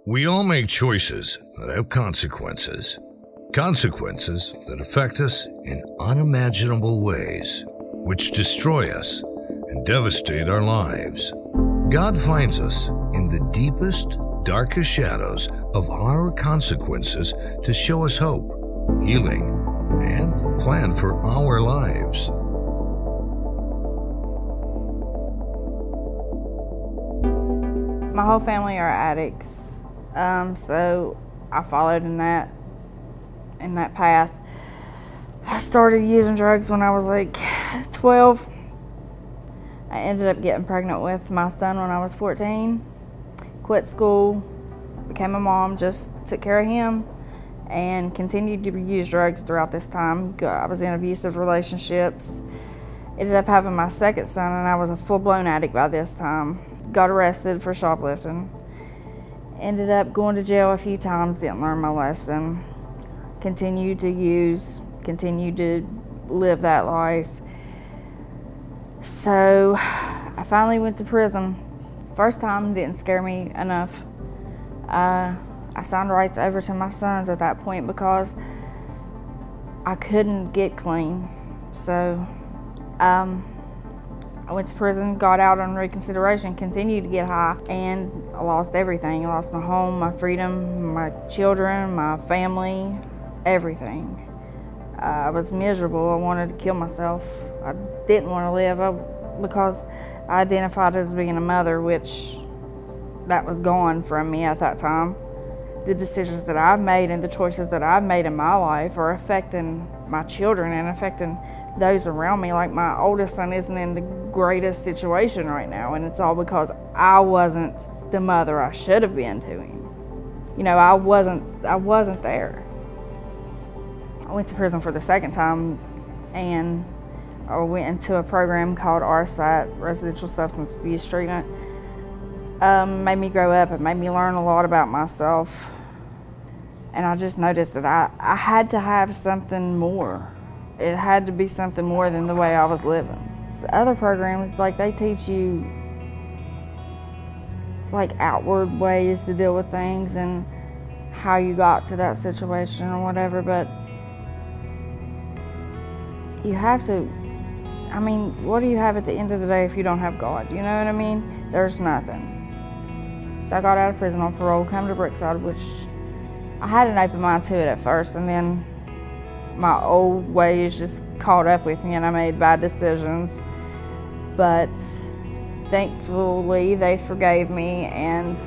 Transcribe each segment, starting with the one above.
We all make choices that have consequences. Consequences that affect us in unimaginable ways, which destroy us and devastate our lives. God finds us in the deepest, darkest shadows of our consequences to show us hope, healing, and a plan for our lives. My whole family are addicts, so I followed in that path. I started using drugs when I was like 12. I ended up getting pregnant with my son when I was 14. Quit school, became a mom, just took care of him, and continued to use drugs throughout this time. I was in abusive relationships. Ended up having my second son, and I was a full-blown addict by this time. Got arrested for shoplifting. Ended up going to jail a few times, didn't learn my lesson. Continued to use, continued to live that life. So I finally went to prison. First time didn't scare me enough. I signed rights over to my sons at that point because I couldn't get clean. So I went to prison, got out on reconsideration, continued to get high, and I lost everything. I lost my home, my freedom, my children, my family, everything. I was miserable. I wanted to kill myself. I didn't want to live because I identified as being a mother, which that was gone from me at that time. The decisions that I've made and the choices that I've made in my life are affecting my children and affecting those around me. Like, my oldest son isn't in the greatest situation right now, and it's all because I wasn't the mother I should have been to him. You know, I wasn't there. I went to prison for the second time, and I went into a program called RSAT, Residential Substance Abuse Treatment. Made me grow up. It made me learn a lot about myself, and I just noticed that I had to have something more. It had to be something more than the way I was living. The other programs, like, they teach you like outward ways to deal with things and how you got to that situation or whatever, but you have to, I mean, what do you have at the end of the day if you don't have God? You know what I mean? There's nothing. So I got out of prison on parole, come to Brookside, which I had an open mind to it at first, and then my old ways just caught up with me and I made bad decisions. But thankfully they forgave me, and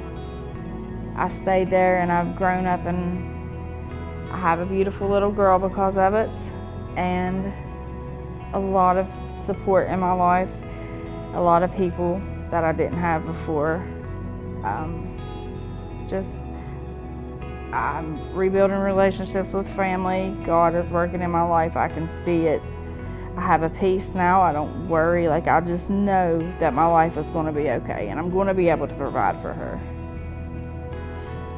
I stayed there, and I've grown up, and I have a beautiful little girl because of it, and a lot of support in my life, a lot of people that I didn't have before. I'm rebuilding relationships with family. God is working in my life. I can see it. I have a peace now. I don't worry. Like, I just know that my life is going to be okay, and I'm going to be able to provide for her.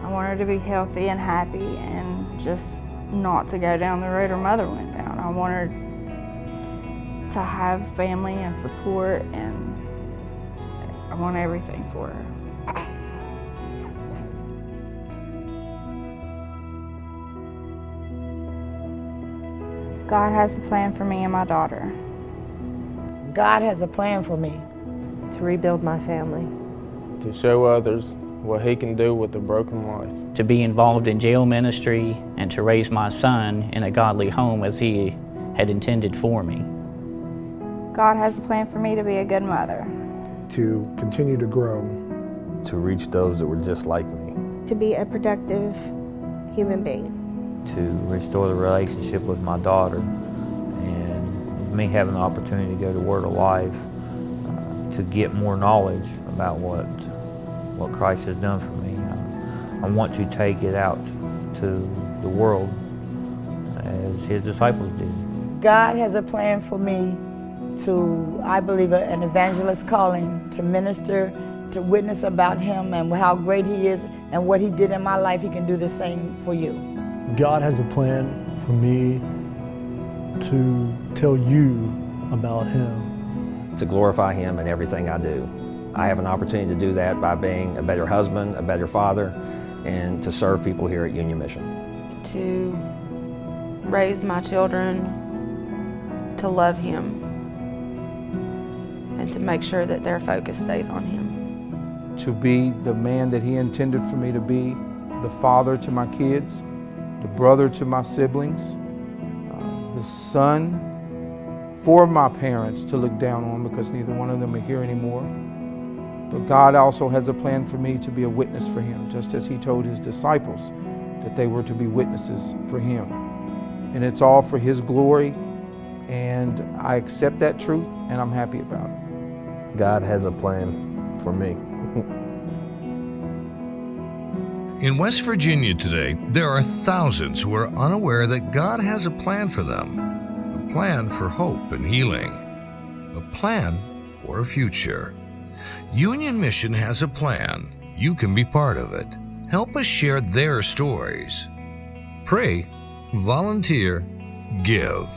I want her to be healthy and happy, and just not to go down the road her mother went down. I want her to have family and support, and I want everything for her. God has a plan for me and my daughter. God has a plan for me. To rebuild my family. To show others what He can do with a broken life. To be involved in jail ministry and to raise my son in a godly home as He had intended for me. God has a plan for me to be a good mother. To continue to grow. To reach those that were just like me. To be a productive human being. To restore the relationship with my daughter, and me having the opportunity to go to Word of Life, to get more knowledge about what Christ has done for me. I want to take it out to the world as His disciples did. God has a plan for me to, I believe, an evangelist calling, to minister, to witness about Him and how great He is and what He did in my life. He can do the same for you. God has a plan for me to tell you about Him. To glorify Him in everything I do. I have an opportunity to do that by being a better husband, a better father, and to serve people here at Union Mission. To raise my children to love Him and to make sure that their focus stays on Him. To be the man that He intended for me to be, the father to my kids, the brother to my siblings, the son for my parents to look down on because neither one of them are here anymore. But God also has a plan for me to be a witness for Him, just as He told His disciples that they were to be witnesses for Him. And it's all for His glory, and I accept that truth, and I'm happy about it. God has a plan for me. In West Virginia today, there are thousands who are unaware that God has a plan for them, a plan for hope and healing, a plan for a future. Union Mission has a plan. You can be part of it. Help us share their stories. Pray, volunteer, give.